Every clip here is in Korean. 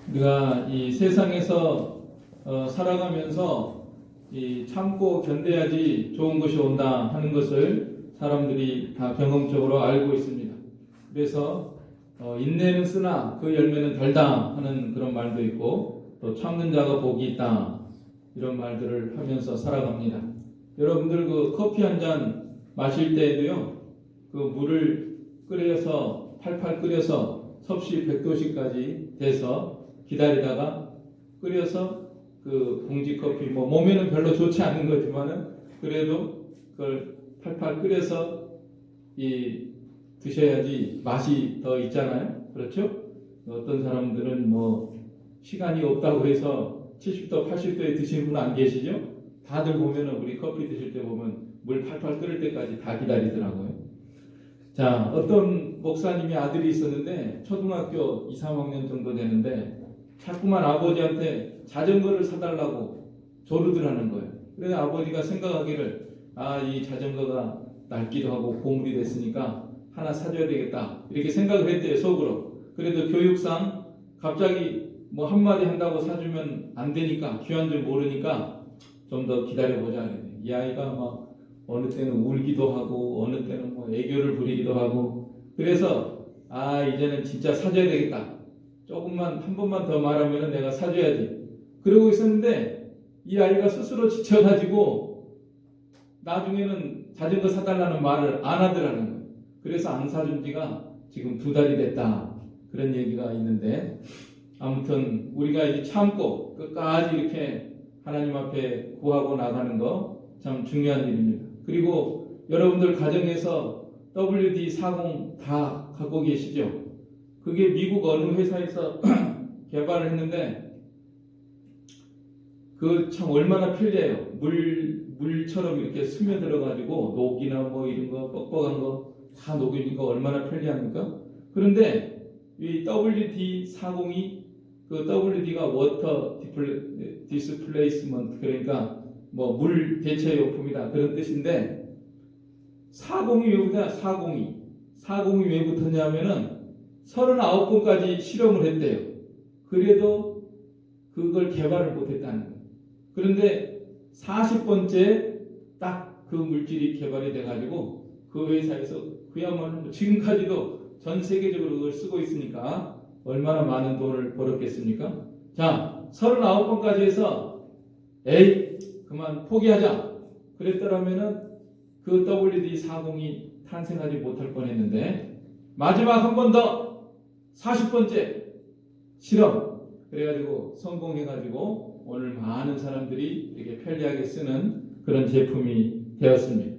우리가 이 세상에서 살아가면서 이 참고 견뎌야지 좋은 것이 온다 하는 것을 사람들이 다 경험적으로 알고 있습니다. 그래서 인내는 쓰나 그 열매는 달다 하는 그런 말도 있고, 또 참는 자가 복이 있다 이런 말들을 하면서 살아갑니다. 여러분들 그 커피 한 잔 마실 때에도요, 그 물을 끓여서 팔팔 끓여서 섭씨 100도씨까지 돼서 기다리다가 끓여서 그 봉지 커피, 몸에는 별로 좋지 않은 거지만은 그래도 그걸 팔팔 끓여서 드셔야지 맛이 더 있잖아요. 그렇죠? 어떤 사람들은 시간이 없다고 해서 70도, 80도에 드시는 분은 안 계시죠? 다들 보면은 우리 커피 드실 때 보면 물 팔팔 끓을 때까지 다 기다리더라고요. 자, 어떤 목사님이 아들이 있었는데 초등학교 2, 3학년 정도 되는데 자꾸만 아버지한테 자전거를 사달라고 조르더라는 거예요. 그래서 아버지가 생각하기를 이 자전거가 낡기도 하고 고물이 됐으니까 하나 사줘야 되겠다 이렇게 생각을 했대요, 속으로. 그래도 교육상 갑자기 한마디 한다고 사주면 안 되니까, 귀한 줄 모르니까 좀 더 기다려보자. 이 아이가 어느 때는 울기도 하고 어느 때는 애교를 부리기도 하고, 그래서 이제는 진짜 사줘야 되겠다, 조금만 한 번만 더 말하면 내가 사줘야지 그러고 있었는데, 이 아이가 스스로 지쳐가지고 나중에는 자전거 사달라는 말을 안 하더라는 거예요. 그래서 안 사준 지가 지금 2달이 됐다 그런 얘기가 있는데, 아무튼 우리가 이제 참고 끝까지 이렇게 하나님 앞에 구하고 나가는 거 참 중요한 일입니다. 그리고 여러분들 가정에서 WD-40 다 갖고 계시죠? 그게 미국 어느 회사에서 개발을 했는데 그 참 얼마나 편리해요. 물처럼 이렇게 스며들어가지고 녹이나 이런 거 뻑뻑한 거 다 녹이니까 얼마나 편리합니까? 그런데 이 WD-40이 그 WD가 워터 디스플레이스먼트, 그러니까 물 대체 용품이다 그런 뜻인데, 40이 왜 붙냐? 40이 왜 붙었냐면은 39번까지 실험을 했대요. 그래도 그걸 개발을 못했다는 거예요. 그런데 40번째 딱 그 물질이 개발이 돼가지고 그 회사에서 그야말로 지금까지도 전 세계적으로 그걸 쓰고 있으니까 얼마나 많은 돈을 벌었겠습니까? 자, 39번까지 해서 에이 그만 포기하자 그랬더라면은 그 WD-40이 탄생하지 못할 뻔했는데, 마지막 한 번 더 40번째 실험 그래가지고 성공해가지고 오늘 많은 사람들이 되게 편리하게 쓰는 그런 제품이 되었습니다.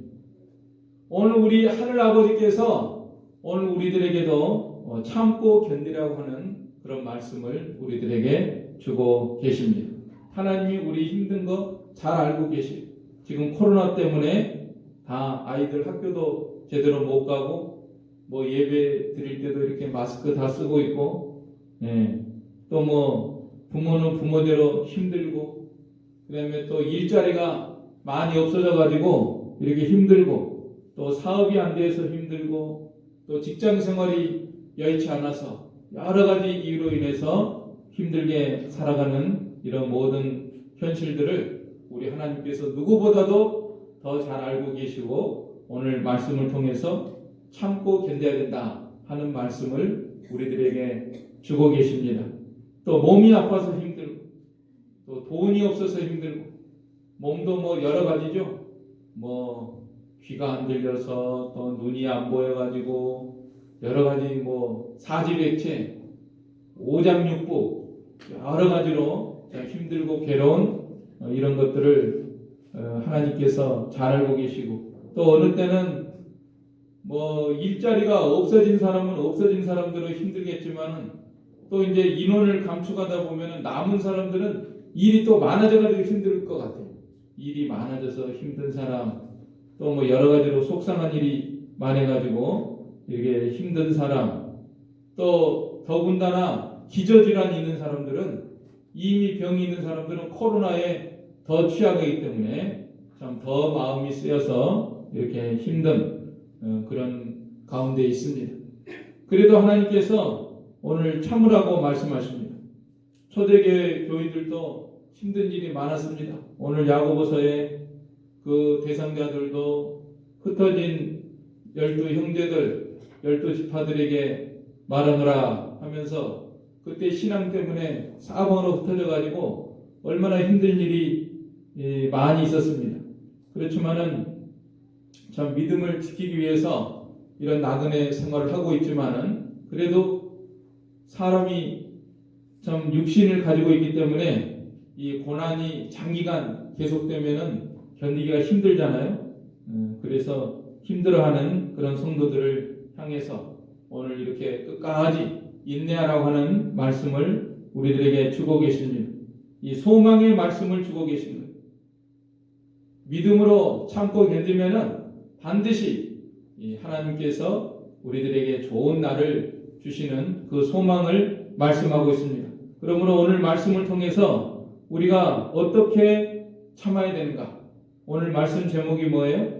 오늘 우리 하늘 아버지께서 오늘 우리들에게도 참고 견디라고 하는 그런 말씀을 우리들에게 주고 계십니다. 하나님이 우리 힘든 거 잘 알고 계시고, 지금 코로나 때문에 다 아이들 학교도 제대로 못 가고 예배 드릴 때도 이렇게 마스크 다 쓰고 있고, 또 부모는 부모대로 힘들고, 그다음에 또 일자리가 많이 없어져 가지고 이렇게 힘들고, 또 사업이 안 돼서 힘들고, 또 직장 생활이 여의치 않아서 여러 가지 이유로 인해서 힘들게 살아가는 이런 모든 현실들을 우리 하나님께서 누구보다도 더 잘 알고 계시고, 오늘 말씀을 통해서 참고 견뎌야 된다 하는 말씀을 우리들에게 주고 계십니다. 또 몸이 아파서 힘들고, 또 돈이 없어서 힘들고, 몸도 여러 가지죠. 귀가 안 들려서, 또 눈이 안 보여가지고, 여러 가지 사지백체, 오장육부 여러 가지로 힘들고 괴로운 이런 것들을 하나님께서 잘 알고 계시고, 또 어느 때는 일자리가 없어진 사람은 없어진 사람들은 힘들겠지만은, 또 이제 인원을 감축하다 보면은 남은 사람들은 일이 또 많아져가지고 힘들 것 같아요. 일이 많아져서 힘든 사람, 또 여러 가지로 속상한 일이 많아가지고 이렇게 힘든 사람, 또 더군다나 기저질환이 있는 사람들은, 이미 병이 있는 사람들은 코로나에 더 취약하기 때문에 참 더 마음이 쓰여서 이렇게 힘든 그런 가운데 있습니다. 그래도 하나님께서 오늘 참으라고 말씀하십니다. 초대교회 교인들도 힘든 일이 많았습니다. 오늘 야고보서에 그 대상자들도 흩어진 12형제들, 12지파들에게 말하노라 하면서 그때 신앙 때문에 사방으로 흩어져가지고 얼마나 힘든 일이 많이 있었습니다. 그렇지만은 참 믿음을 지키기 위해서 이런 나그네 생활을 하고 있지만은 그래도 사람이 참 육신을 가지고 있기 때문에 이 고난이 장기간 계속되면은 견디기가 힘들잖아요. 그래서 힘들어하는 그런 성도들을 향해서 오늘 이렇게 끝까지 인내하라고 하는 말씀을 우리들에게 주고 계십니다. 이 소망의 말씀을 주고 계십니다. 믿음으로 참고 견디면은 반드시 하나님께서 우리들에게 좋은 날을 주시는 그 소망을 말씀하고 있습니다. 그러므로 오늘 말씀을 통해서 우리가 어떻게 참아야 되는가? 오늘 말씀 제목이 뭐예요?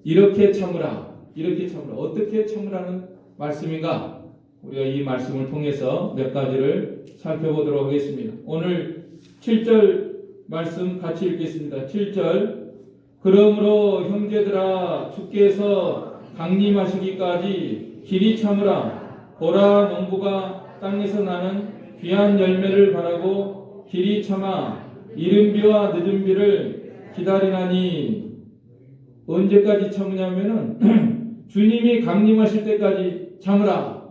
이렇게 참으라. 이렇게 참으라. 어떻게 참으라는 말씀인가? 우리가 이 말씀을 통해서 몇 가지를 살펴보도록 하겠습니다. 오늘 7절 말씀 같이 읽겠습니다. 7절. 그러므로 형제들아 주께서 강림하시기까지 길이 참으라. 보라 농부가 땅에서 나는 귀한 열매를 바라고 길이 참아 이른 비와 늦은 비를 기다리나니. 언제까지 참으냐면은 주님이 강림하실 때까지 참으라.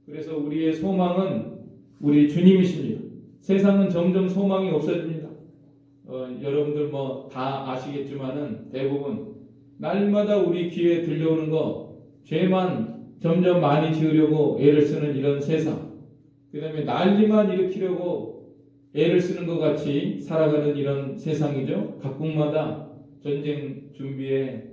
그래서 우리의 소망은 우리 주님이십니다. 세상은 점점 소망이 없어집니다. 여러분들 뭐 다 아시겠지만은 대부분 날마다 우리 귀에 들려오는 거 죄만 점점 많이 지으려고 애를 쓰는 이런 세상, 그 다음에 난리만 일으키려고 애를 쓰는 것 같이 살아가는 이런 세상이죠. 각국마다 전쟁 준비에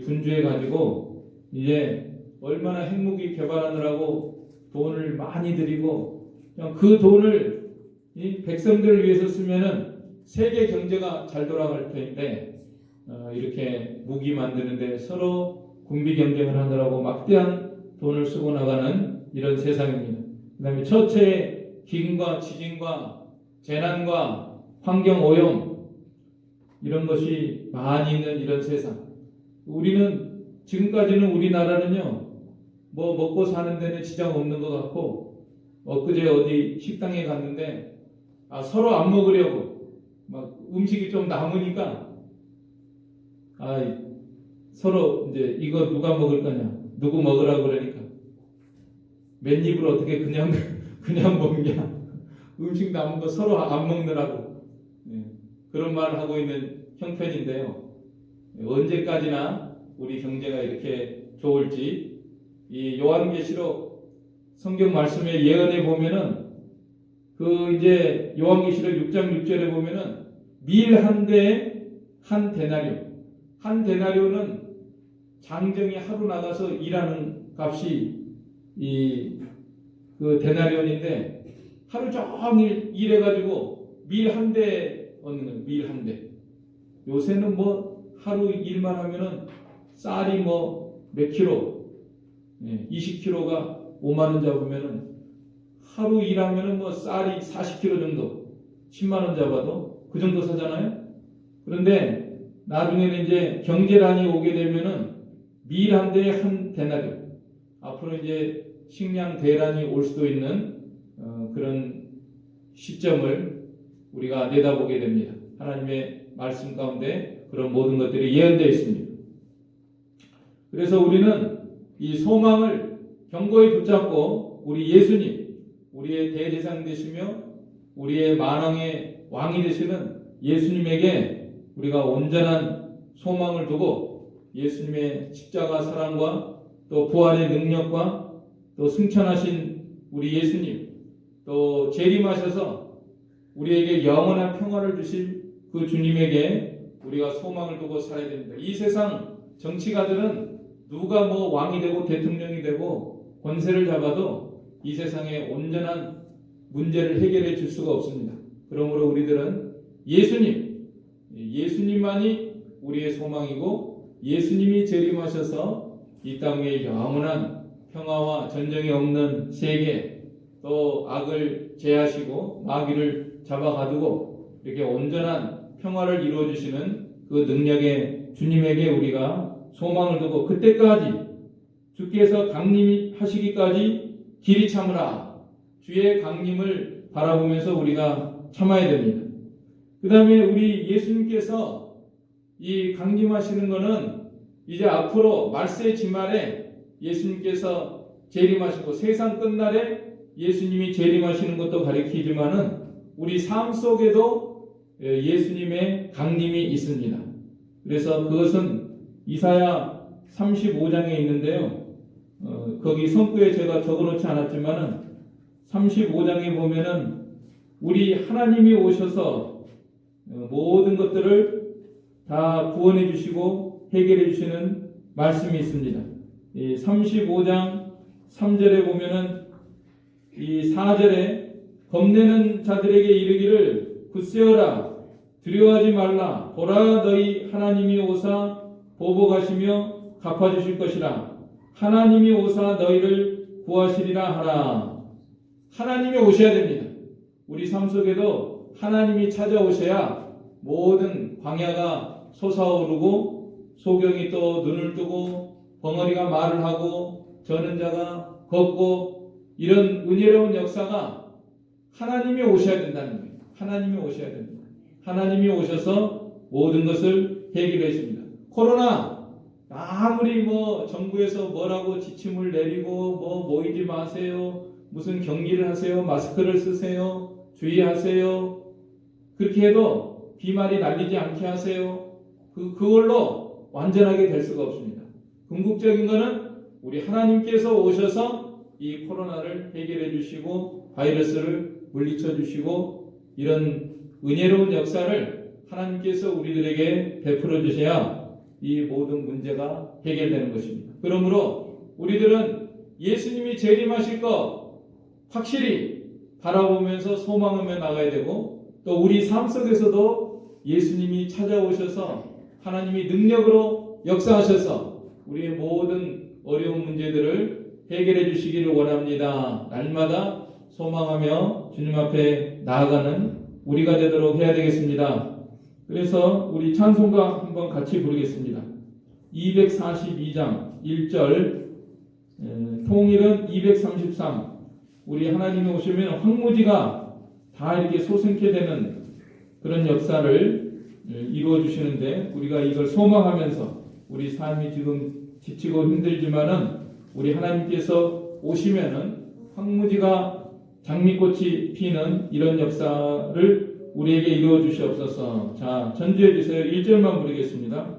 분주해 가지고 이제 얼마나 핵무기 개발하느라고 돈을 많이 들이고 그냥 그 돈을 이 백성들을 위해서 쓰면은 세계 경제가 잘 돌아갈 텐데 이렇게 무기 만드는데 서로 군비 경쟁을 하느라고 막대한 돈을 쓰고 나가는 이런 세상입니다. 그 다음에 처처의 기근과 지진과 재난과 환경 오염 이런 것이 많이 있는 이런 세상. 우리는 지금까지는 우리나라는요 뭐 먹고 사는 데는 지장 없는 것 같고 엊그제 어디 식당에 갔는데 서로 안 먹으려고 막 음식이 좀 남으니까 서로 이제 이거 누가 먹을 거냐 누구 먹으라고 그러니까 맨입을 어떻게 그냥 먹냐 음식 남은 거 서로 안 먹느라고 그런 말을 하고 있는 형편인데요. 언제까지나 우리 경제가 이렇게 좋을지 이 요한계시록 성경 말씀에 예언해 보면은 그 이제 요한계시록 6장 6절에 보면은 밀 한 대에 한 데나리오. 한 데나리오는 장정이 하루 나가서 일하는 값이 그 데나리온인데 하루 종일 일해가지고 밀 한 대 얻는 거예요. 밀 한 대. 요새는 뭐 하루 일만 하면은 쌀이 뭐 몇 킬로, 20킬로가 5만 원 잡으면은 하루 일하면은 뭐 쌀이 40kg 정도, 10만 원 잡아도 그 정도 사잖아요. 그런데 나중에는 이제 경제난이 오게 되면은 밀 한 대에 한 데나리오. 앞으로 이제 식량 대란이 올 수도 있는 그런 시점을 우리가 내다보게 됩니다. 하나님의 말씀 가운데 그런 모든 것들이 예언되어 있습니다. 그래서 우리는 이 소망을 견고히 붙잡고 우리 예수님, 우리의 대제사장 되시며 우리의 만왕의 왕이 되시는 예수님에게 우리가 온전한 소망을 두고 예수님의 십자가 사랑과 또 부활의 능력과 또 승천하신 우리 예수님 또 재림하셔서 우리에게 영원한 평화를 주실 그 주님에게 우리가 소망을 두고 살아야 됩니다. 이 세상 정치가들은 누가 뭐 왕이 되고 대통령이 되고 권세를 잡아도 이 세상에 온전한 문제를 해결해 줄 수가 없습니다. 그러므로 우리들은 예수님만이 우리의 소망이고 예수님이 재림하셔서 이 땅에 영원한 평화와 전쟁이 없는 세계 또 악을 제하시고 마귀를 잡아가두고 이렇게 온전한 평화를 이루어 주시는 그 능력의 주님에게 우리가 소망을 두고 그때까지 주께서 강림하시기까지 길이 참으라. 주의 강림을 바라보면서 우리가 참아야 됩니다. 그 다음에 우리 예수님께서 이 강림하시는 것은 이제 앞으로 말세 지말에 예수님께서 재림하시고 세상 끝날에 예수님이 재림하시는 것도 가리키지만은 우리 삶 속에도 예수님의 강림이 있습니다. 그래서 그것은 이사야 35장에 있는데요. 거기 성구에 제가 적어놓지 않았지만은 35장에 보면은 우리 하나님이 오셔서 모든 것들을 다 구원해 주시고 해결해 주시는 말씀이 있습니다. 이 35장 3절에 보면은 이 4절에 겁내는 자들에게 이르기를 굳세어라 두려워하지 말라 보라 너희 하나님이 오사 보복하시며 갚아주실 것이라 하나님이 오사 너희를 구하시리라 하라. 하나님이 오셔야 됩니다. 우리 삶 속에도 하나님이 찾아오셔야 모든 광야가 솟아오르고 소경이 또 눈을 뜨고 벙어리가 말을 하고 저는 자가 걷고 이런 은혜로운 역사가 하나님이 오셔야 된다는 거예요. 하나님이 오셔야 됩니다. 하나님이 오셔서 모든 것을 해결해 줍니다. 코로나 아무리 정부에서 뭐라고 지침을 내리고 모이지 마세요. 무슨 격리를 하세요. 마스크를 쓰세요. 주의하세요. 그렇게 해도 비말이 날리지 않게 하세요. 그걸로 완전하게 될 수가 없습니다. 궁극적인 것은 우리 하나님께서 오셔서 이 코로나를 해결해 주시고 바이러스를 물리쳐 주시고 이런 은혜로운 역사를 하나님께서 우리들에게 베풀어 주셔야 이 모든 문제가 해결되는 것입니다. 그러므로 우리들은 예수님이 재림하실 것 확실히 바라보면서 소망하며 나가야 되고 또 우리 삶 속에서도 예수님이 찾아오셔서 하나님이 능력으로 역사하셔서 우리의 모든 어려운 문제들을 해결해 주시기를 원합니다. 날마다 소망하며 주님 앞에 나아가는 우리가 되도록 해야 되겠습니다. 그래서 우리 찬송가 한번 같이 부르겠습니다. 242장 1절 통일은 233 우리 하나님이 오시면 황무지가 다 이렇게 솟게 되는 그런 역사를 이루어 주시는데 우리가 이걸 소망하면서 우리 삶이 지금 지치고 힘들지만은 우리 하나님께서 오시면은 황무지가 장미꽃이 피는 이런 역사를 우리에게 이루어 주시옵소서. 자, 전주해 주세요. 1절만 부르겠습니다.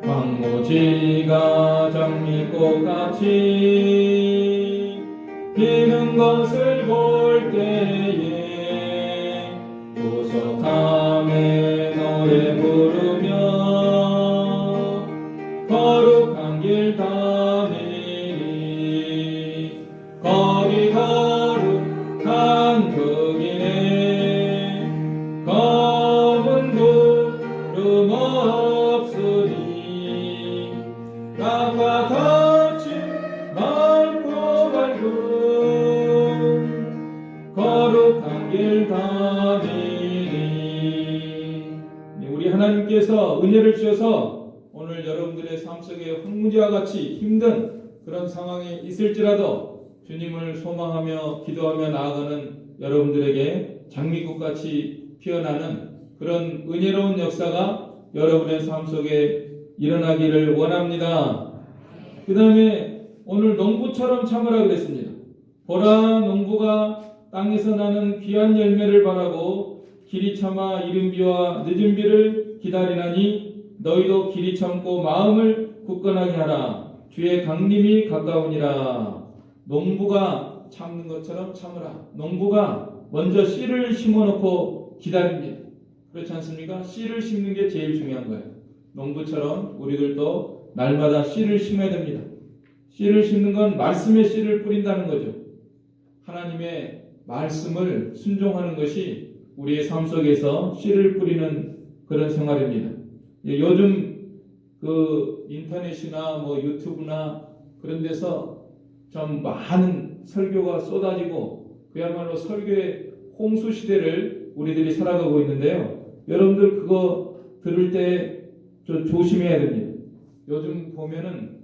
황무지가 장미꽃같이 피는 것을 볼 때에 구속함에 노래 부르며 거룩한 길 다니리 거기 거룩한 그 길에 검은 구름 없으니 땅과 같이 맑고 밝은 거룩한 길 다니리. 우리 하나님께서 은혜를 주셔서 오늘 여러분들의 삶 속에 황무지와 같이 힘든 그런 상황이 있을지라도 주님을 소망하며 기도하며 나아가는 여러분들에게 장미꽃같이 피어나는 그런 은혜로운 역사가 여러분의 삶 속에 일어나기를 원합니다. 그 다음에 오늘 농부처럼 참으라 그랬습니다. 보라 농부가 땅에서 나는 귀한 열매를 바라고 길이 참아 이른 비와 늦은 비를 기다리나니 너희도 길이 참고 마음을 굳건하게 하라. 주의 강림이 가까우니라. 농부가 참는 것처럼 참으라. 농부가 먼저 씨를 심어놓고 기다립니다. 그렇지 않습니까? 씨를 심는 게 제일 중요한 거예요. 농부처럼 우리들도 날마다 씨를 심어야 됩니다. 씨를 심는 건 말씀의 씨를 뿌린다는 거죠. 하나님의 말씀을 순종하는 것이 우리의 삶 속에서 씨를 뿌리는 그런 생활입니다. 요즘 그 인터넷이나 뭐 유튜브나 그런 데서 참 많은 설교가 쏟아지고 그야말로 설교의 홍수 시대를 우리들이 살아가고 있는데요. 여러분들 그거 들을 때 좀 조심해야 됩니다. 요즘 보면은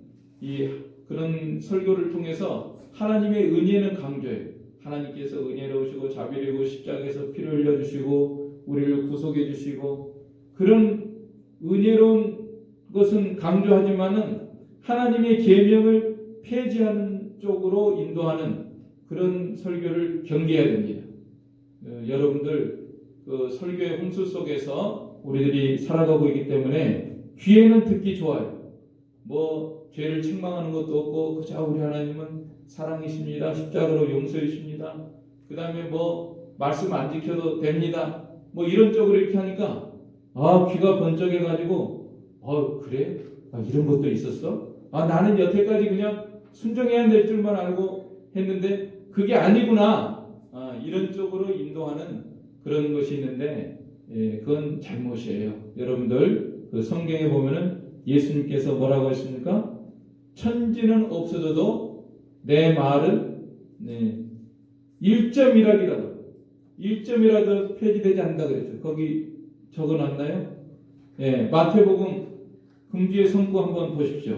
그런 설교를 통해서 하나님의 은혜는 강조해요. 하나님께서 은혜로우시고 자비로우시고 십자가에서 피를 흘려주시고 우리를 구속해 주시고 그런 은혜로운 것은 강조하지만은 하나님의 계명을 폐지하는 쪽으로 인도하는 그런 설교를 경계해야 됩니다. 여러분들 그 설교의 홍수 속에서 우리들이 살아가고 있기 때문에 귀에는 듣기 좋아요. 뭐 죄를 책망하는 것도 없고 그저 우리 하나님은 사랑이십니다. 십자가로 용서해 주십니다. 그 다음에 뭐 말씀 안 지켜도 됩니다. 뭐 이런 쪽으로 이렇게 하니까 귀가 번쩍해 가지고 그래? 이런 것도 있었어? 나는 여태까지 그냥 순종해야 될 줄만 알고 했는데 그게 아니구나. 이런 쪽으로 인도하는 그런 것이 있는데 그건 잘못이에요. 여러분들 그 성경에 보면은 예수님께서 뭐라고 했습니까? 천지는 없어져도 내 말은 1점이라도 폐지되지 않는다 그랬죠. 거기 적어놨나요? 마태복음 금주의 성구 한번 보십시오.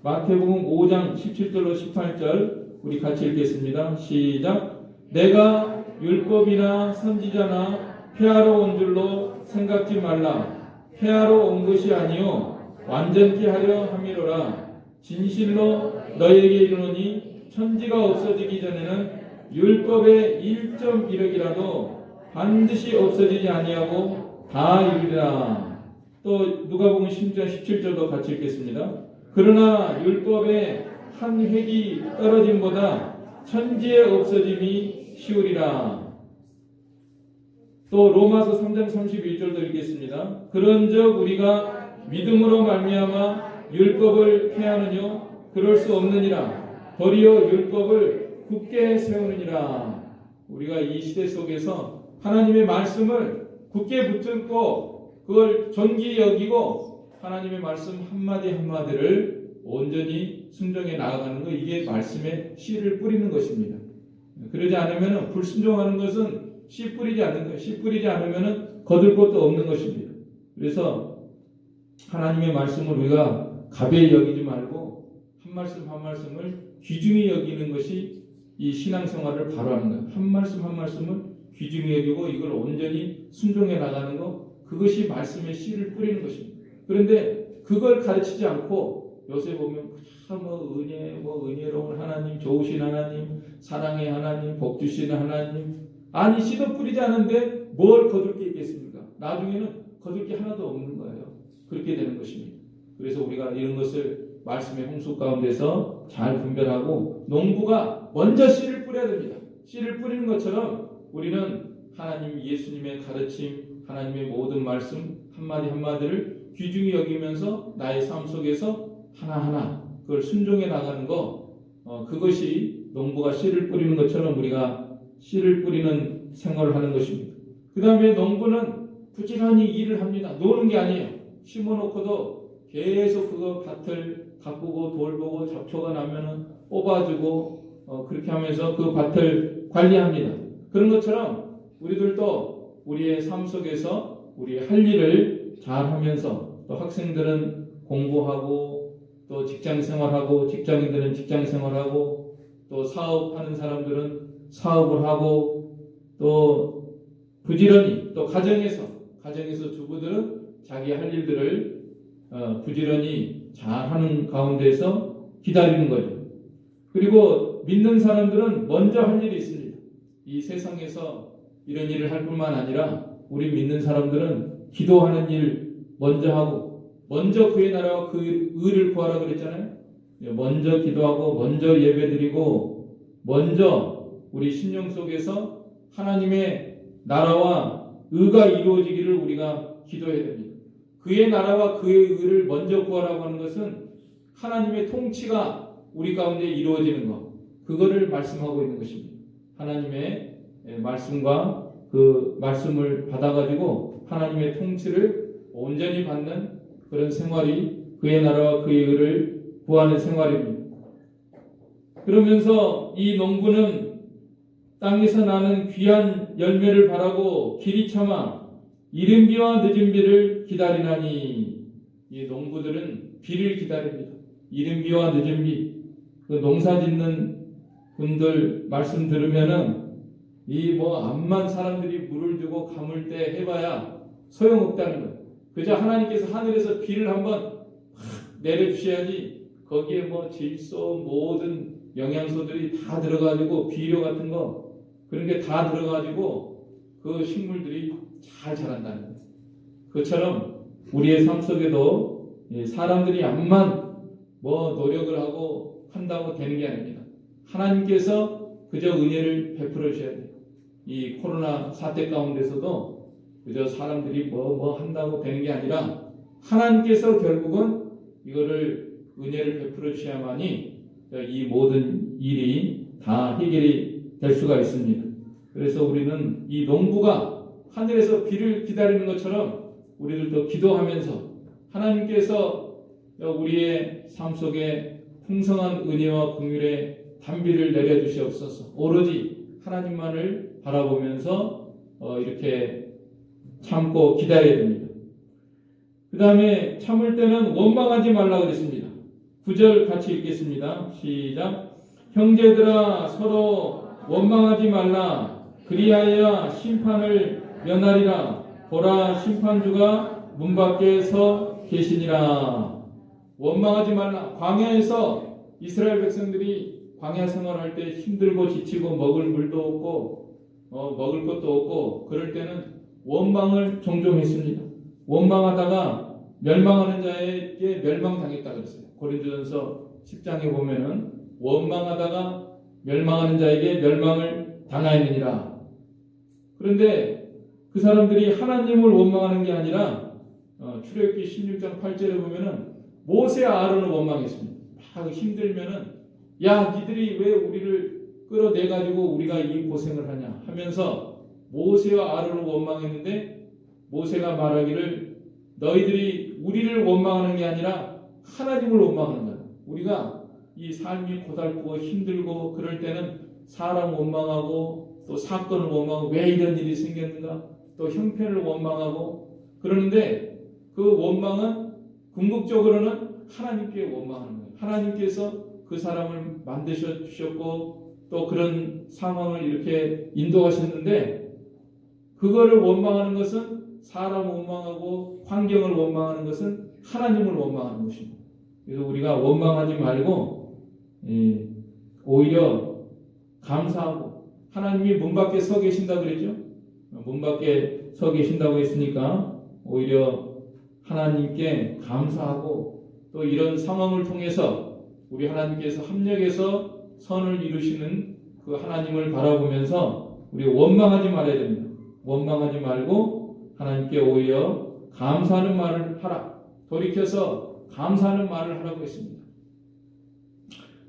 마태복음 5장 17절로 18절 우리 같이 읽겠습니다. 시작. 내가 율법이나 선지자나 폐하러 온 줄로 생각지 말라. 폐하러 온 것이 아니요 완전케 하려 함이로라. 진실로 너희에게 이르노니 천지가 없어지기 전에는 율법의 1.1억이라도 반드시 없어지지 아니하고 다 이루리라. 또 누가복음 10장 17절도 같이 읽겠습니다. 그러나 율법의 한 획이 떨어짐보다 천지의 없어짐이 쉬우리라. 또 로마서 3장 31절도 읽겠습니다. 그런즉 우리가 믿음으로 말미암아 율법을 폐하느뇨 그럴 수 없느니라. 도리어 율법을 굳게 세우느니라. 우리가 이 시대 속에서 하나님의 말씀을 굳게 붙들고 그걸 존귀히 여기고 하나님의 말씀 한마디 한마디를 온전히 순종해 나아가는 것, 이게 말씀에 씨를 뿌리는 것입니다. 그러지 않으면 불순종하는 것은 씨 뿌리지 않는 거예요. 씨 뿌리지 않으면 거둘 것도 없는 것입니다. 그래서 하나님의 말씀을 우리가 가벼이 여기지 말고 한 말씀 한 말씀을 귀중히 여기는 것이 이 신앙생활을 바로 하는 거예요. 한 말씀 한 말씀을 귀중히 여기고 이걸 온전히 순종해 나가는 것, 그것이 말씀에 씨를 뿌리는 것입니다. 그런데 그걸 가르치지 않고 요새 보면 은혜로운 하나님, 좋으신 하나님, 사랑의 하나님, 복 주시는 하나님, 아니 씨도 뿌리지 않은데 뭘 거둘 게 있겠습니까? 나중에는 거둘 게 하나도 없는 거예요. 그렇게 되는 것입니다. 그래서 우리가 이런 것을 말씀의 홍수 가운데서 잘 분별하고 농부가 먼저 씨를 뿌려야 됩니다. 씨를 뿌리는 것처럼 우리는 하나님 예수님의 가르침, 하나님의 모든 말씀 한마디 한마디를 귀중히 여기면서 나의 삶 속에서 하나하나 그걸 순종해 나가는 거, 그것이 농부가 씨를 뿌리는 것처럼 우리가 씨를 뿌리는 생활을 하는 것입니다. 그 다음에 농부는 부지런히 일을 합니다. 노는 게 아니에요. 심어놓고도 계속 그거 밭을 가꾸고 돌보고 잡초가 나면은 뽑아주고 그렇게 하면서 그 밭을 관리합니다. 그런 것처럼 우리들도 우리의 삶 속에서 우리 할 일을 잘 하면서 또 학생들은 공부하고 또 직장 생활하고 직장인들은 직장 생활하고 또 사업하는 사람들은 사업을 하고 또 부지런히 또 가정에서 주부들은 자기 할 일들을 부지런히 잘하는 가운데서 기다리는 거죠. 그리고 믿는 사람들은 먼저 할 일이 있습니다. 이 세상에서 이런 일을 할 뿐만 아니라 우리 믿는 사람들은 기도하는 일 먼저 하고 먼저 그의 나라와 그 의를 구하라 그랬잖아요. 먼저 기도하고 먼저 예배드리고 먼저 우리 심령 속에서 하나님의 나라와 의가 이루어지기를 우리가 기도해야 됩니다. 그의 나라와 그의 의를 먼저 구하라고 하는 것은 하나님의 통치가 우리 가운데 이루어지는 것, 그거를 말씀하고 있는 것입니다. 하나님의 말씀과 그 말씀을 받아가지고 하나님의 통치를 온전히 받는 그런 생활이 그의 나라와 그의 의를 구하는 생활입니다. 그러면서 이 농부는 땅에서 나는 귀한 열매를 바라고 길이 참아 이른 비와 늦은 비를 기다리나니, 이 농부들은 비를 기다립니다. 이른 비와 늦은 비. 그 농사 짓는 분들 말씀 들으면은 이 뭐 암만 사람들이 물을 주고 가물 때 해봐야 소용없다는 거예요. 그저 하나님께서 하늘에서 비를 한번 내려주셔야지 거기에 뭐 질소 모든 영양소들이 다 들어가지고 비료 같은 거 그런 게 다 들어가지고 그 식물들이 잘 자란다는 거예요. 그처럼 우리의 삶 속에도 사람들이 암만 뭐 노력을 하고 한다고 되는 게 아닙니다. 하나님께서 그저 은혜를 베풀어 주셔야 돼요. 이 코로나 사태 가운데서도 그저 사람들이 뭐 한다고 되는 게 아니라 하나님께서 결국은 이거를 은혜를 베풀어 주셔야만이 이 모든 일이 다 해결이 될 수가 있습니다. 그래서 우리는 이 농부가 하늘에서 비를 기다리는 것처럼 우리들도 기도하면서 하나님께서 우리의 삶 속에 풍성한 은혜와 긍휼의 단비를 내려주시옵소서. 오로지 하나님만을 바라보면서 이렇게 참고 기다려야 됩니다. 그 다음에 참을 때는 원망하지 말라 그랬습니다. 9절 같이 읽겠습니다. 시작. 형제들아 서로 원망하지 말라. 그리하여 심판을 면하리라. 보라 심판주가 문 밖에 서 계시니라. 원망하지 말라. 광야에서 이스라엘 백성들이 광야 생활할 때 힘들고 지치고 먹을 물도 없고 먹을 것도 없고 그럴 때는 원망을 종종 했습니다. 원망하다가 멸망하는 자에게 멸망당했다 그랬어요. 고린도전서 10장에 보면은 원망하다가 멸망하는 자에게 멸망을 당하였느니라. 그런데 그 사람들이 하나님을 원망하는 게 아니라 출애굽기 16장 8절에 보면은 모세와 아론을 원망했습니다. 막 힘들면은 야 니들이 왜 우리를 끌어내 가지고 우리가 이 고생을 하냐 하면서 모세와 아론을 원망했는데 모세가 말하기를 너희들이 우리를 원망하는 게 아니라 하나님을 원망하는 거야. 우리가 이 삶이 고달프고 힘들고 그럴 때는 사람 원망하고 또 사건을 원망하고 왜 이런 일이 생겼는가 또 형편을 원망하고 그러는데 그 원망은 궁극적으로는 하나님께 원망하는 거예요. 하나님께서 그 사람을 만드셔 주셨고 또 그런 상황을 이렇게 인도하셨는데 그거를 원망하는 것은 사람을 원망하고 환경을 원망하는 것은 하나님을 원망하는 것입니다. 그래서 우리가 원망하지 말고 오히려 감사하고 하나님이 문 밖에 서 계신다고 그랬죠. 문 밖에 서 계신다고 했으니까 오히려 하나님께 감사하고 또 이런 상황을 통해서 우리 하나님께서 합력해서 선을 이루시는 그 하나님을 바라보면서 우리 원망하지 말아야 됩니다. 원망하지 말고 하나님께 오히려 감사하는 말을 하라. 돌이켜서 감사하는 말을 하라고 했습니다.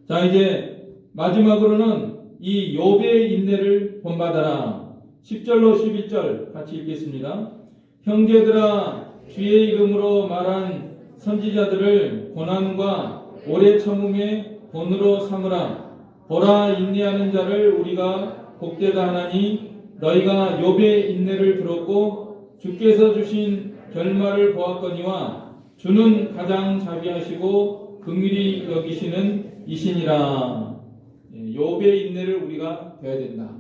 자 이제 마지막으로는 이 욥의 인내를 본받아라. 10절로 11절 같이 읽겠습니다. 형제들아 주의 이름으로 말한 선지자들을 고난과 오래 참음의 본으로 삼으라. 보라 인내하는 자를 우리가 복되다 하나니 너희가 욥의 인내를 들었고 주께서 주신 결말을 보았거니와 주는 가장 자비하시고 긍휼히 여기시는 이시니라. 욥의 인내를 우리가 배워야 된다.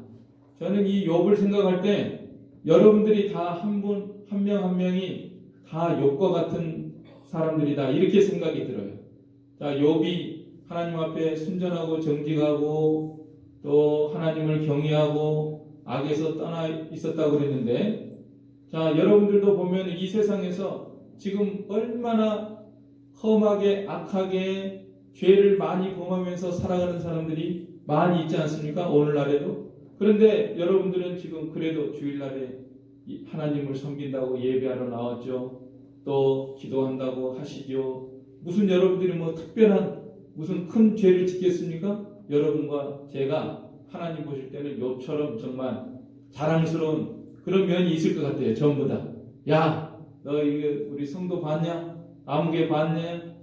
저는 이 욥을 생각할 때 여러분들이 다 한 분 한 명 한 명이 다 욥과 같은 사람들이다 이렇게 생각이 들어요. 자, 욥이 하나님 앞에 순전하고 정직하고 또 하나님을 경외하고 악에서 떠나 있었다고 그랬는데 자, 여러분들도 보면 이 세상에서 지금 얼마나 험하게 악하게 죄를 많이 범하면서 살아가는 사람들이 많이 있지 않습니까? 오늘날에도. 그런데 여러분들은 지금 그래도 주일날에 하나님을 섬긴다고 예배하러 나왔죠. 또 기도한다고 하시죠. 무슨 여러분들이 뭐 특별한 무슨 큰 죄를 짓겠습니까? 여러분과 제가 하나님 보실 때는 욥처럼 정말 자랑스러운 그런 면이 있을 것 같아요. 전부 다. 야, 너 이거 우리 성도 봤냐? 아무개 봤냐?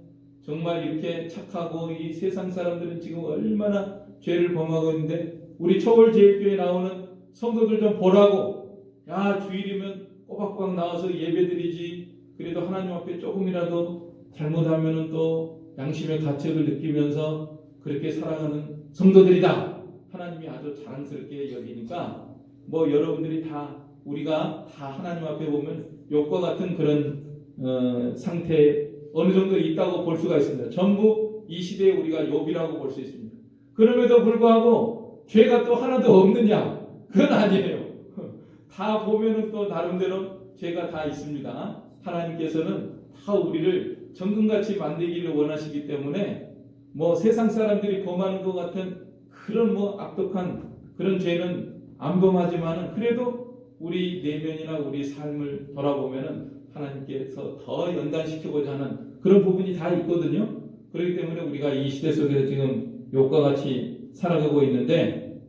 정말 이렇게 착하고 이 세상 사람들은 지금 얼마나 죄를 범하고 있는데 우리 초월제일교회 나오는 성도들 좀 보라고. 야, 주일이면 꼬박꼬박 나와서 예배드리지. 그래도 하나님 앞에 조금이라도 잘못하면은 또 양심의 가책을 느끼면서 그렇게 살아가는 성도들이다. 하나님이 아주 자랑스럽게 여기니까 뭐 여러분들이 다 우리가 다 하나님 앞에 보면 욕과 같은 그런 상태에 어느 정도 있다고 볼 수가 있습니다. 전부 이 시대에 우리가 욕이라고 볼 수 있습니다. 그럼에도 불구하고 죄가 또 하나도 없느냐? 그건 아니에요. 다 보면은 또 나름대로 죄가 다 있습니다. 하나님께서는 다 우리를 정금같이 만들기를 원하시기 때문에 뭐 세상 사람들이 범하는 것 같은 그런 뭐 악독한 그런 죄는 안 범하지만은 그래도 우리 내면이나 우리 삶을 돌아보면은 하나님께서 더 연단시키고자 하는 그런 부분이 다 있거든요. 그렇기 때문에 우리가 이 시대 속에서 지금 욥과 같이 살아가고 있는데,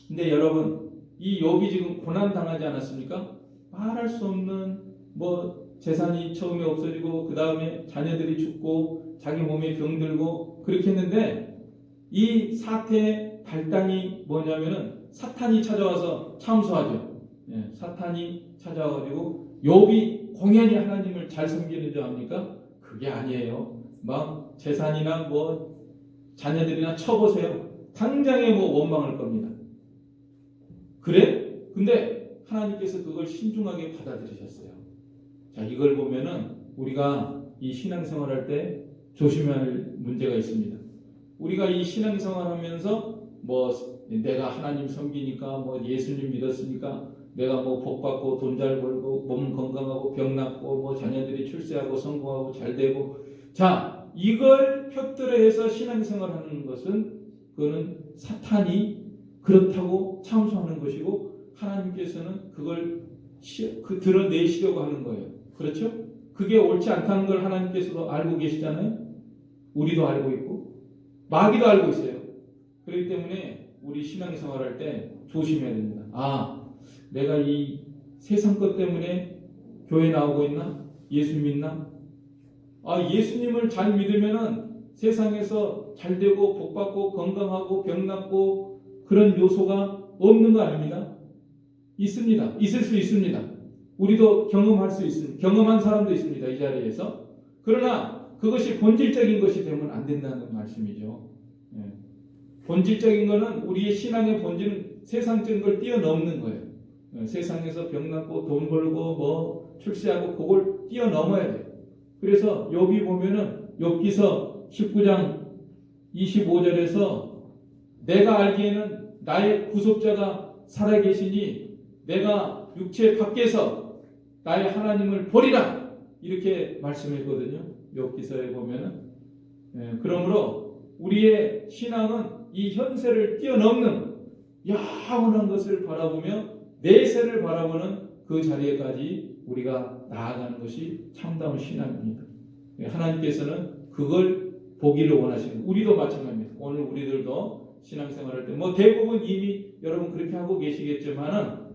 근데 여러분 이 욥이 지금 고난 당하지 않았습니까? 말할 수 없는 뭐 재산이 처음에 없어지고 그 다음에 자녀들이 죽고 자기 몸에 병들고 그렇게 했는데 이 사태의 발단이 뭐냐면은 사탄이 찾아와서 참수하죠. 예, 사탄이 찾아와가지고 욥이 공연히 하나님을 잘 섬기는 줄 압니까? 그게 아니에요. 막 재산이나 뭐 자녀들이나 쳐보세요. 당장에 뭐 원망할 겁니다. 그래? 근데 하나님께서 그걸 신중하게 받아들이셨어요. 자, 이걸 보면은 우리가 이 신앙생활할 때 조심해야 할 문제가 있습니다. 우리가 이 신앙생활 하면서 뭐 내가 하나님 섬기니까 뭐 예수님 믿었으니까 내가 뭐 복 받고 돈 잘 벌고 몸 건강하고 병 낫고 뭐 자녀들이 출세하고 성공하고 잘 되고, 자, 이걸 표들어해서 신앙생활 하는 것은 그거는 사탄이 그렇다고 참소하는 것이고 하나님께서는 그걸 드러내시려고 하는 거예요. 그렇죠? 그게 옳지 않다는 걸 하나님께서도 알고 계시잖아요. 우리도 알고 있고 마귀도 알고 있어요. 그렇기 때문에 우리 신앙생활 할 때 조심해야 됩니다. 아, 내가 이 세상 것 때문에 교회 나오고 있나? 예수 믿나? 아, 예수님을 잘 믿으면은 세상에서 잘 되고 복 받고 건강하고 병 낫고 그런 요소가 없는 거 아닙니다. 있습니다. 있을 수 있습니다. 우리도 경험할 수 있습니다. 경험한 사람도 있습니다. 이 자리에서. 그러나 그것이 본질적인 것이 되면 안 된다는 말씀이죠. 예. 본질적인 것은 우리의 신앙의 본질은 세상적인 걸 뛰어넘는 거예요. 예. 세상에서 병 낫고 돈 벌고 뭐 출세하고 그걸 뛰어넘어야 돼요. 그래서 욥이 보면은 욥기서 19장 25절에서 내가 알기에는 나의 구속자가 살아계시니 내가 육체 밖에서 나의 하나님을 보리라 이렇게 말씀했거든요. 욥기서에 보면은. 예, 그러므로 우리의 신앙은 이 현세를 뛰어넘는 영원한 것을 바라보며 내세를 바라보는 그 자리에까지 우리가 나아가는 것이 참다운 신앙입니다. 예, 하나님께서는 그걸 보기를 원하시는, 우리도 마찬가지입니다. 오늘 우리들도 신앙생활할 때 뭐 대부분 이미 여러분 그렇게 하고 계시겠지만은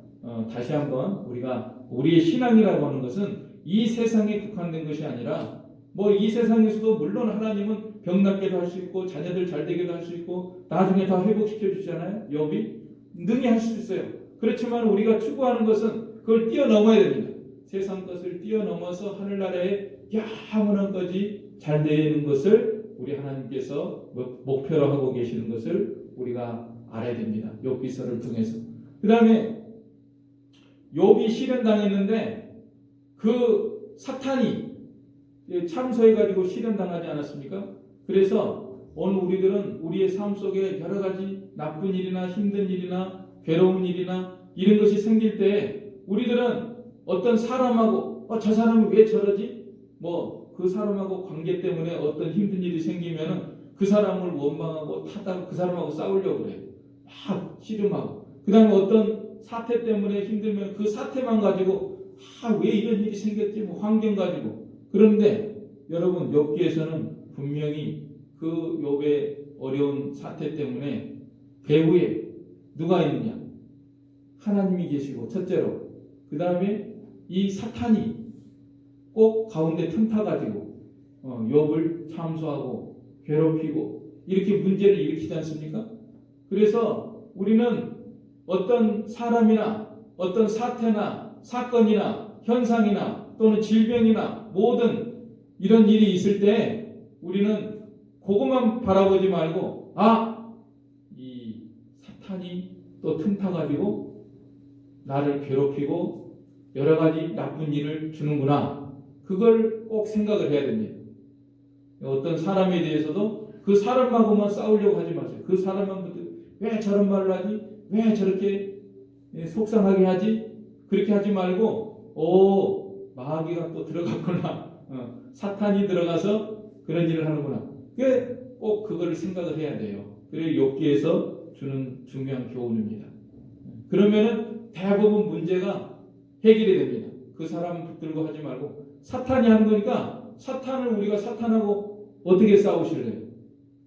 다시 한번 우리가 우리의 신앙이라고 하는 것은 이 세상에 국한된 것이 아니라 뭐 이 세상에서도 물론 하나님은 병 낫게도 할 수 있고 자녀들 잘 되게도 할 수 있고 나중에 다 회복시켜 주시잖아요. 욥이 능히 할 수 있어요. 그렇지만 우리가 추구하는 것은 그걸 뛰어넘어야 됩니다. 세상 것을 뛰어넘어서 하늘나라에 영원한 것이 잘 되는 것을 우리 하나님께서 목표로 하고 계시는 것을 우리가 알아야 됩니다. 욥기서를 통해서. 그 다음에 욥이 시련당했는데 그 사탄이 참소해가지고 시련당하지 않았습니까? 그래서 오늘 우리들은 우리의 삶 속에 여러 가지 나쁜 일이나 힘든 일이나 괴로운 일이나 이런 것이 생길 때 우리들은 어떤 사람하고 저 사람이 왜 저러지? 뭐 그 사람하고 관계 때문에 어떤 힘든 일이 생기면은 그 사람을 원망하고 탓하고 그 사람하고 싸우려고 그래요. 막 씨름하고. 그 다음에 어떤 사태 때문에 힘들면 그 사태만 가지고 왜 이런 일이 생겼지? 뭐 환경 가지고. 그런데 여러분 욥기에서는 분명히 그 욥의 어려운 사태 때문에 배후에 누가 있느냐? 하나님이 계시고 첫째로 그 다음에 이 사탄이 꼭 가운데 틈타가지고 욥을 참소하고 괴롭히고 이렇게 문제를 일으키지 않습니까? 그래서 우리는 어떤 사람이나 어떤 사태나 사건이나 현상이나 또는 질병이나 모든 이런 일이 있을 때 우리는 그것만 바라보지 말고 이 사탄이 또 틈타가지고 나를 괴롭히고 여러 가지 나쁜 일을 주는구나. 그걸 꼭 생각을 해야 됩니다. 어떤 사람에 대해서도 그 사람하고만 싸우려고 하지 마세요. 그 사람만 왜 저런 말을 하지? 왜 저렇게 속상하게 하지? 그렇게 하지 말고 마귀가 또 들어갔구나. 사탄이 들어가서 그런 일을 하는구나. 꼭 그걸 생각을 해야 돼요. 그게 욥기에서 주는 중요한 교훈입니다. 그러면은 대부분 문제가 해결이 됩니다. 그 사람 붙들고 하지 말고 사탄이 하는 거니까 사탄을 우리가 사탄하고 어떻게 싸우실래요?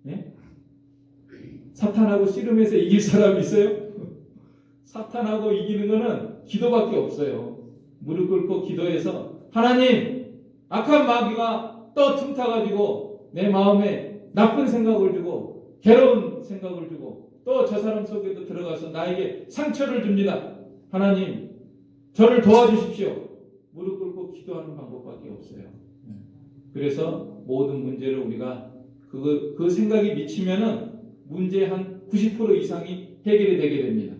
예? 사탄하고 씨름해서 이길 사람 있어요? 사탄하고 이기는 거는 기도밖에 없어요. 무릎 꿇고 기도해서 하나님, 악한 마귀가 또 틈타가지고 내 마음에 나쁜 생각을 주고 괴로운 생각을 주고 또 저 사람 속에도 들어가서 나에게 상처를 줍니다. 하나님, 저를 도와주십시오. 무릎 꿇고 기도하는 방법밖에 없어요. 그래서 모든 문제를 우리가 그 생각이 미치면은 문제 한 90% 이상이 해결이 되게 됩니다.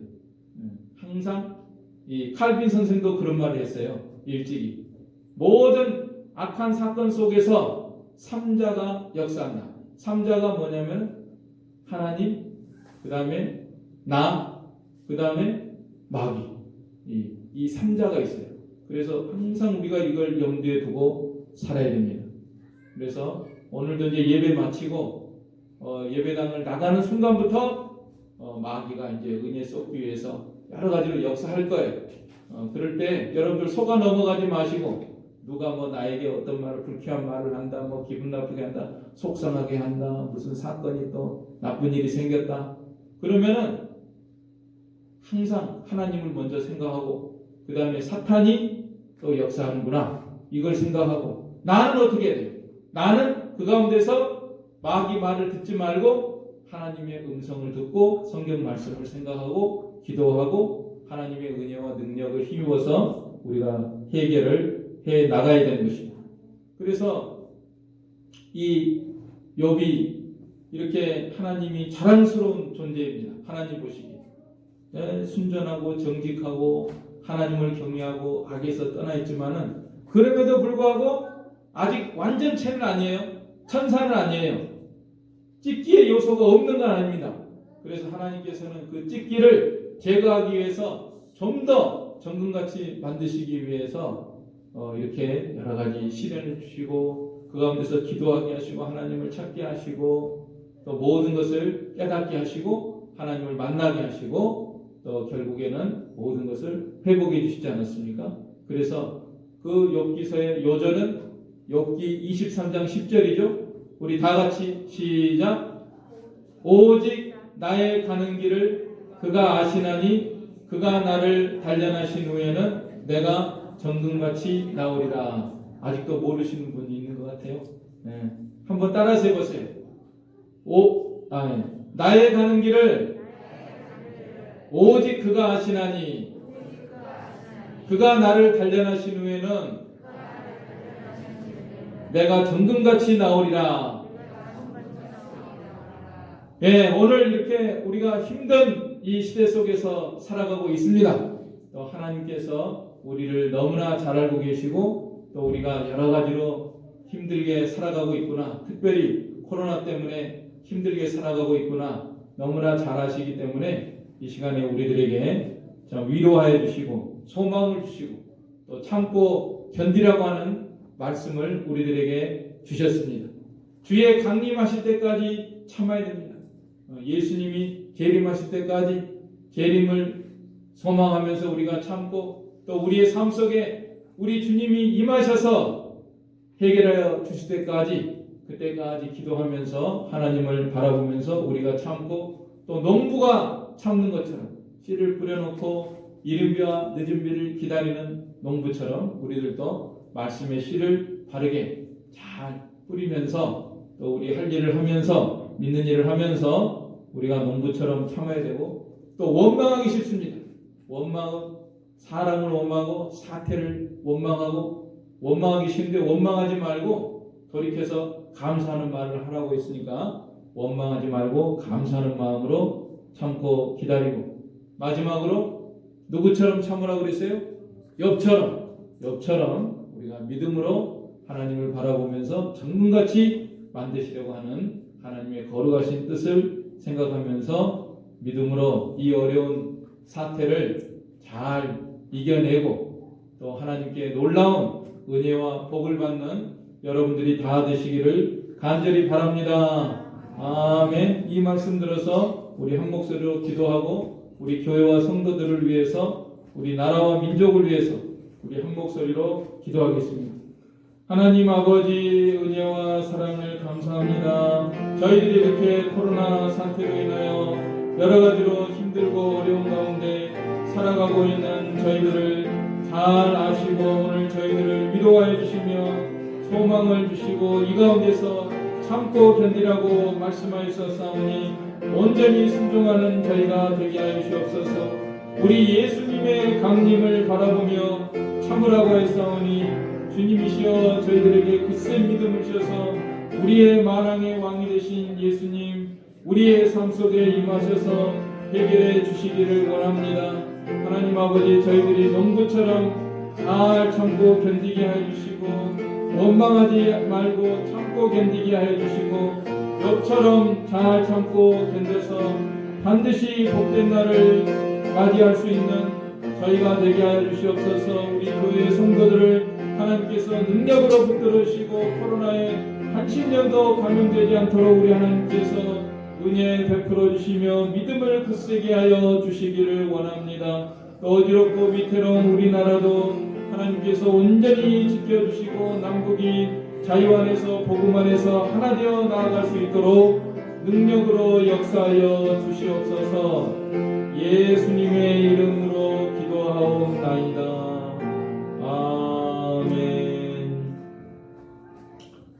항상 이 칼빈 선생도 그런 말을 했어요. 일찍이 모든 악한 사건 속에서 삼자가 역사한다. 삼자가 뭐냐면 하나님, 그 다음에 나, 그 다음에 마귀. 이 삼자가 있어요. 그래서 항상 우리가 이걸 염두에 두고 살아야 됩니다. 그래서 오늘도 이제 예배 마치고 예배당을 나가는 순간부터 마귀가 이제 은혜 쏟기 위해서 여러 가지로 역사할 거예요. 그럴 때 여러분들 속아 넘어가지 마시고 누가 나에게 어떤 말을 불쾌한 말을 한다, 기분 나쁘게 한다, 속상하게 한다, 무슨 사건이 또 나쁜 일이 생겼다. 그러면은 항상 하나님을 먼저 생각하고 그 다음에 사탄이 또 역사하는구나. 이걸 생각하고 나는 어떻게 해야 돼요? 나는 그 가운데서 마귀 말을 듣지 말고 하나님의 음성을 듣고 성경 말씀을 생각하고 기도하고 하나님의 은혜와 능력을 힘입어서 우리가 해결을 해 나가야 되는 것입니다. 그래서 이 욥이 이렇게 하나님이 자랑스러운 존재입니다. 하나님 보시기에 순전하고 정직하고 하나님을 경외하고 악에서 떠나 있지만은 그럼에도 불구하고 아직 완전체는 아니에요. 천사는 아니에요. 찢기의 요소가 없는 건 아닙니다. 그래서 하나님께서는 그 찢기를 제거하기 위해서 좀 더 정금같이 만드시기 위해서 이렇게 여러 가지 시련을 주시고 그 가운데서 기도하게 하시고 하나님을 찾게 하시고 또 모든 것을 깨닫게 하시고 하나님을 만나게 하시고 또 결국에는 모든 것을 회복해 주시지 않았습니까? 그래서 그 욥기서의 요절은 욥기 23장 10절이죠. 우리 다 같이 시작. 오직 나의 가는 길을 그가 아시나니 그가 나를 단련하신 후에는 내가 정금같이 나오리라. 아직도 모르시는 분이 있는 것 같아요. 네. 한번 따라서 해보세요. 나의 가는 길을 오직 그가 아시나니 그가 나를 단련하신 후에는 내가 정금같이 나오리라. 예, 오늘 이렇게 우리가 힘든 이 시대 속에서 살아가고 있습니다. 또 하나님께서 우리를 너무나 잘 알고 계시고 또 우리가 여러 가지로 힘들게 살아가고 있구나. 특별히 코로나 때문에 힘들게 살아가고 있구나. 너무나 잘 아시기 때문에 이 시간에 우리들에게 위로하여 주시고 소망을 주시고 또 참고 견디라고 하는 말씀을 우리들에게 주셨습니다. 주의 강림하실 때까지 참아야 됩니다. 예수님이 재림하실 때까지 재림을 소망하면서 우리가 참고 또 우리의 삶 속에 우리 주님이 임하셔서 해결하여 주실 때까지 그때까지 기도하면서 하나님을 바라보면서 우리가 참고 또 농부가 참는 것처럼 씨를 뿌려놓고 이른 비와 늦은 비를 기다리는 농부처럼 우리들도 말씀의 씨를 바르게 잘 뿌리면서 또 우리 할 일을 하면서 믿는 일을 하면서 우리가 농부처럼 참아야 되고 또 원망하기 싫습니다. 원망은 사람을 원망하고 사태를 원망하기 싫은데 원망하지 말고 돌이켜서 감사하는 말을 하라고 했으니까 원망하지 말고 감사하는 마음으로 참고 기다리고 마지막으로 누구처럼 참으라고 그랬어요? 욥처럼 우리가 믿음으로 하나님을 바라보면서 정금같이 만드시려고 하는 하나님의 거룩하신 뜻을 생각하면서 믿음으로 이 어려운 사태를 잘 이겨내고 또 하나님께 놀라운 은혜와 복을 받는 여러분들이 다 되시기를 간절히 바랍니다. 아멘. 이 말씀 들어서 우리 한 목소리로 기도하고 우리 교회와 성도들을 위해서 우리 나라와 민족을 위해서 우리 한 목소리로 기도하겠습니다. 하나님 아버지 은혜와 사랑을 감사합니다. 저희들이 이렇게 코로나 사태로 인하여 여러 가지로 힘들고 어려운 가운데 살아가고 있는 저희들을 잘 아시고 오늘 저희들을 위로하여 주시며 소망을 주시고 이 가운데서 참고 견디라고 말씀하셨사오니 온전히 순종하는 저희가 되게 하여 주옵소서. 우리 예수님의 강림을 바라보며 참으라고 하였사오니 주님이시여 저희들에게 굳센 믿음을 주셔서 우리의 만왕의 왕이 되신 예수님 우리의 삶 속에 임하셔서 해결해 주시기를 원합니다. 하나님 아버지 저희들이 농부처럼 잘 참고 견디게 하여 주시고 원망하지 말고 참고 견디게 하여 주시고 욥처럼 잘 참고 견뎌서 반드시 복된 날을 맞이할 수 있는 저희가 되게 하여 주시옵소서. 우리 교회의 성도들을 하나님께서 능력으로 붙들어 주시고 코로나에 한신년도 감염되지 않도록 우리 하나님께서 은혜 베풀어 주시며 믿음을 굳세게 하여 주시기를 원합니다. 또 어지럽고 위태로운 우리나라도 하나님께서 온전히 지켜주시고 남북이 자유 안에서 복음 안에서 하나 되어 나아갈 수 있도록 능력으로 역사하여 주시옵소서. 예수님의 이름으로 기도하옵나이다. 아멘.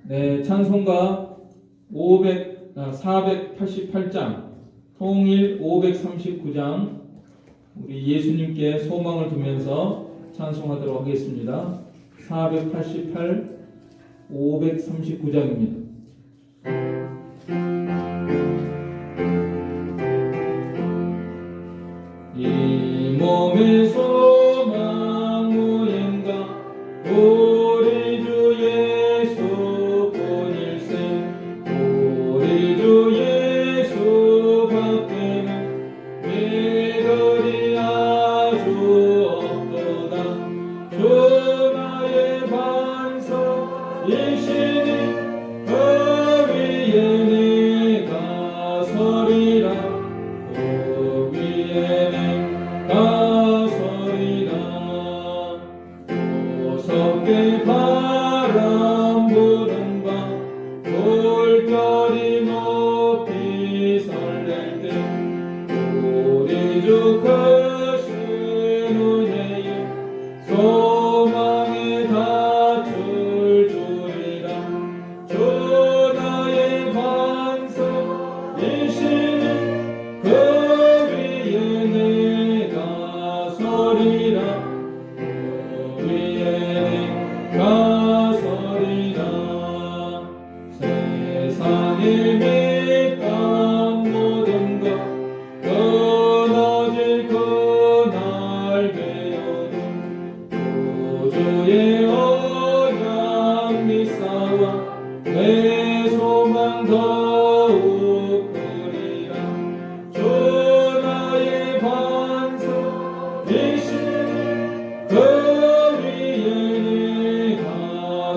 네, 찬송가 488장 통일 539장 우리 예수님께 소망을 두면서 찬송하도록 하겠습니다. 488 539장입니다. 이 몸의 소망 무인가 우리 주 예수뿐일세. 우리 주 예수 밖에는 믿으리 아주 없도다. 주 나의 반석이시니 그 위에 내가 서리라. 그 위에 내가 서리라. 무섭게 바람 부는 밤 물결이 높이 설렐 때 우리 주 크신 은혜에 소망에 닿을 줄이라. 주 나의 반석이시니 그 위에 내가 서리라. 그 위에 내가 서리라. 세상의 밑감 모든 것 끊어질 그날 되어도 구주의 언약 미사와 내 소망 더욱 크리라. 주 나의 반석이시니 그 위에 내가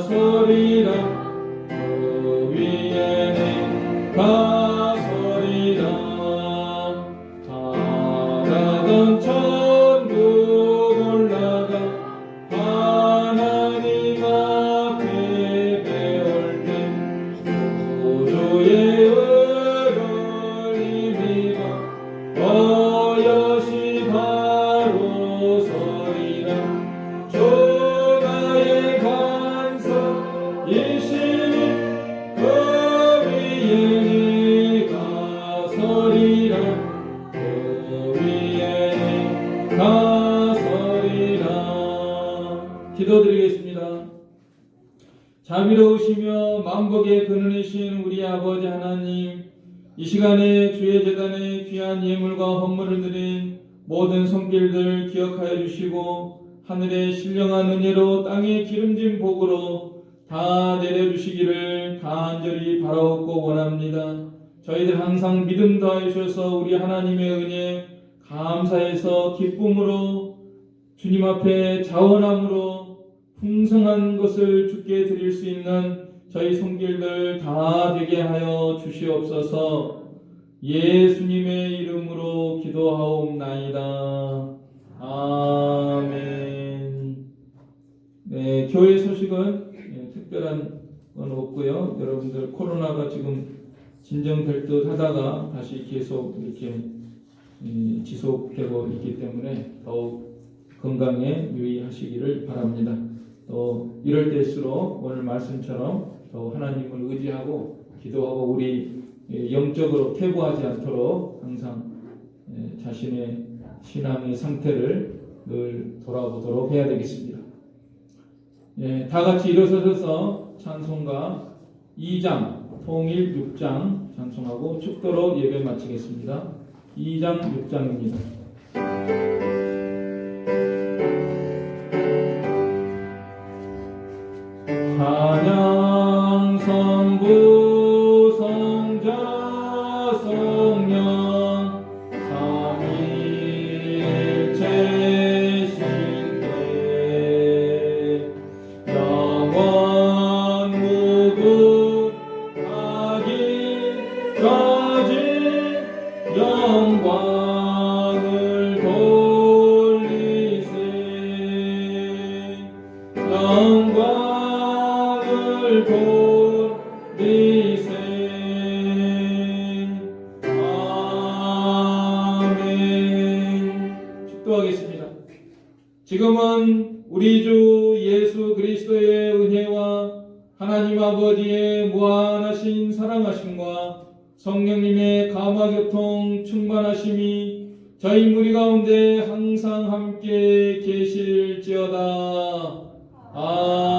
서리라. 그 위에 내가 서리라. 바라던 천국 올라가 하나님 앞에 배울 때 기도드리겠습니다. 자비로우시며 만복의 근원이신 우리 아버지 하나님, 이 시간에 주의 제단에 귀한 예물과 헌물을 드린 모든 손길들 기억하여 주시고 하늘의 신령한 은혜로 땅의 기름진 복으로 다 내려주시기를 간절히 바라옵고 원합니다. 저희들 항상 믿음 더하여 주셔서 우리 하나님의 은혜 감사해서 기쁨으로 주님 앞에 자원함으로 풍성한 것을 주께 드릴 수 있는 저희 손길들 다 되게 하여 주시옵소서. 예수님의 이름으로 기도하옵나이다. 아멘. 네, 교회 소식은 특별한 건 없고요. 여러분들 코로나가 지금 진정될 듯 하다가 다시 계속 이렇게 지속되고 있기 때문에 더욱 건강에 유의하시기를 바랍니다. 또 이럴 때일수록 오늘 말씀처럼 더 하나님을 의지하고 기도하고 우리 영적으로 퇴보하지 않도록 항상 자신의 신앙의 상태를 늘 돌아보도록 해야 되겠습니다. 다 같이 일어서서 찬송가 2장, 통일 6장 찬송하고 축도로 예배 마치겠습니다. 2장, 6장입니다. 찬양 성부 성자 성령 삼위일체신께 영원 무궁하기까지 영광을 돌리세. 영광을 돌리세. 아멘. 축도하겠습니다. 지금은 우리 주 예수 그리스도의 은혜와 하나님 아버지의 무한하신 사랑하심과 성령님의 감화교통 충만하심이 저희 무리 가운데 항상 함께 계실지어다. 아멘.